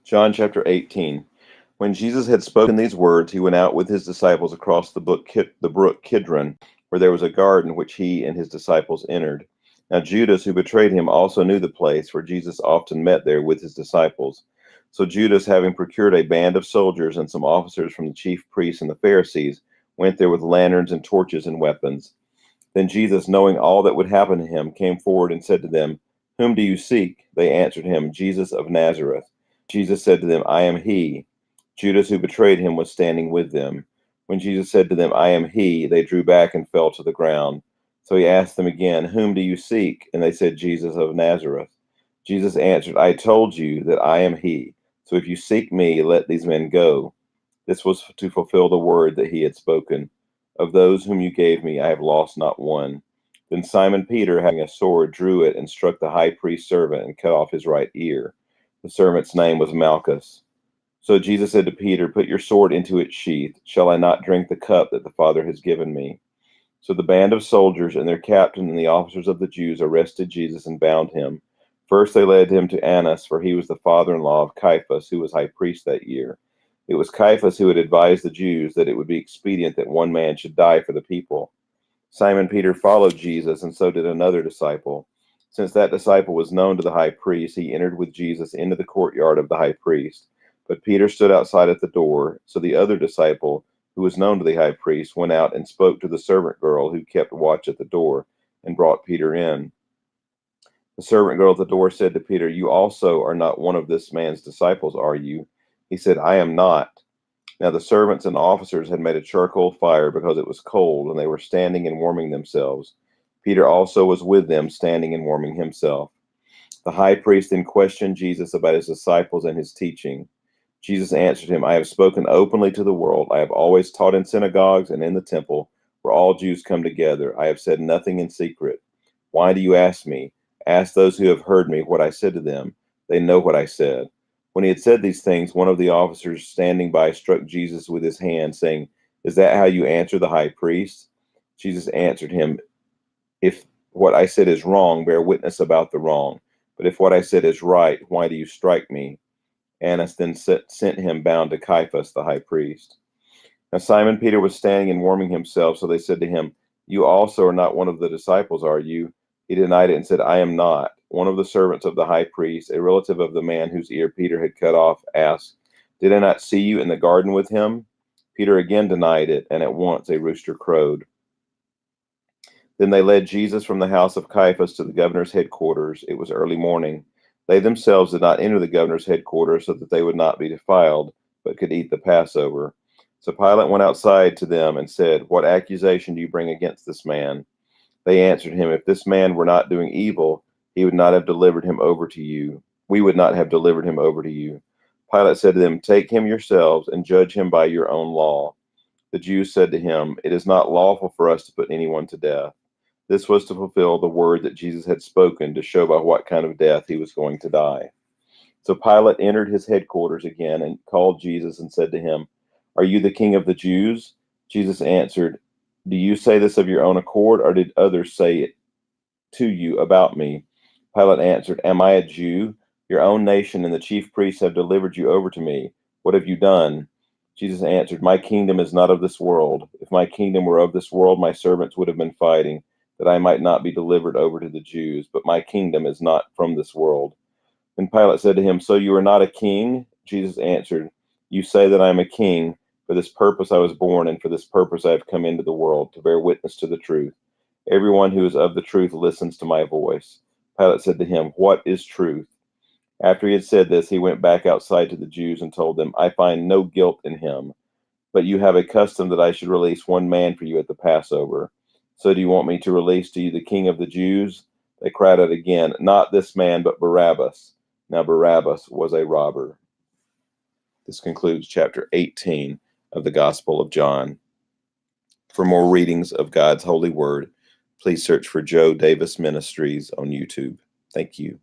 John chapter 18. When Jesus had spoken these words, he went out with his disciples across the brook Kidron, where there was a garden which he and his disciples entered. Now Judas, who betrayed him, also knew the place, for Jesus often met there with his disciples. So Judas, having procured a band of soldiers and some officers from the chief priests and the Pharisees, went there with lanterns and torches and weapons. Then Jesus, knowing all that would happen to him, came forward and said to them, "Whom do you seek?" They answered him, "Jesus of Nazareth." Jesus said to them, "I am he." Judas, who betrayed him, was standing with them. When Jesus said to them, "I am he," they drew back and fell to the ground. So he asked them again, "Whom do you seek?" And they said, "Jesus of Nazareth." Jesus answered, "I told you that I am he. So if you seek me, let these men go." This was to fulfill the word that he had spoken. "Of those whom you gave me, I have lost not one." Then Simon Peter, having a sword, drew it and struck the high priest's servant and cut off his right ear. The servant's name was Malchus. So Jesus said to Peter, "Put your sword into its sheath. Shall I not drink the cup that the Father has given me?" So the band of soldiers and their captain and the officers of the Jews arrested Jesus and bound him. First they led him to Annas, for he was the father-in-law of Caiaphas, who was high priest that year. It was Caiaphas who had advised the Jews that it would be expedient that one man should die for the people. Simon Peter followed Jesus, and so did another disciple. Since that disciple was known to the high priest, he entered with Jesus into the courtyard of the high priest. But Peter stood outside at the door. So the other disciple, who was known to the high priest, went out and spoke to the servant girl who kept watch at the door, and brought Peter in. The servant girl at the door said to Peter, "You also are not one of this man's disciples, are you?" He said, "I am not." Now the servants and officers had made a charcoal fire because it was cold, and they were standing and warming themselves. Peter also was with them, standing and warming himself. The high priest then questioned Jesus about his disciples and his teaching. Jesus answered him, "I have spoken openly to the world. I have always taught in synagogues and in the temple, where all Jews come together. I have said nothing in secret. Why do you ask me? Ask those who have heard me what I said to them. They know what I said." When he had said these things, one of the officers standing by struck Jesus with his hand, saying, "Is that how you answer the high priest?" Jesus answered him, "If what I said is wrong, bear witness about the wrong. But if what I said is right, why do you strike me?" Annas then sent him bound to Caiaphas, the high priest. Now Simon Peter was standing and warming himself, so they said to him, "You also are not one of the disciples, are you?" He denied it and said, "I am not." One of the servants of the high priest, a relative of the man whose ear Peter had cut off, asked, "Did I not see you in the garden with him?" Peter again denied it, and at once a rooster crowed. Then they led Jesus from the house of Caiaphas to the governor's headquarters. It was early morning. They themselves did not enter the governor's headquarters so that they would not be defiled, but could eat the Passover. So Pilate went outside to them and said, "What accusation do you bring against this man?" They answered him, "If this man were not doing evil, he would not have delivered him over to you. We would not have delivered him over to you." Pilate said to them, "Take him yourselves and judge him by your own law." The Jews said to him, "It is not lawful for us to put anyone to death." This was to fulfill the word that Jesus had spoken, to show by what kind of death he was going to die. So Pilate entered his headquarters again and called Jesus and said to him, "Are you the king of the Jews?" Jesus answered, "Do you say this of your own accord, or did others say it to you about me?" Pilate answered, "Am I a Jew? Your own nation and the chief priests have delivered you over to me. What have you done?" Jesus answered, "My kingdom is not of this world. If my kingdom were of this world, my servants would have been fighting, that I might not be delivered over to the Jews. But my kingdom is not from this world." Then Pilate said to him, "So you are not a king?" Jesus answered, "You say that I am a king. For this purpose I was born, and for this purpose I have come into the world, to bear witness to the truth. Everyone who is of the truth listens to my voice." Pilate said to him, "What is truth?" After he had said this, he went back outside to the Jews and told them, "I find no guilt in him. But you have a custom that I should release one man for you at the Passover. So do you want me to release to you the king of the Jews?" They cried out again, "Not this man, but Barabbas." Now Barabbas was a robber. This concludes chapter 18 of the Gospel of John. For more readings of God's holy word, please search for Joe Davis Ministries on YouTube. Thank you.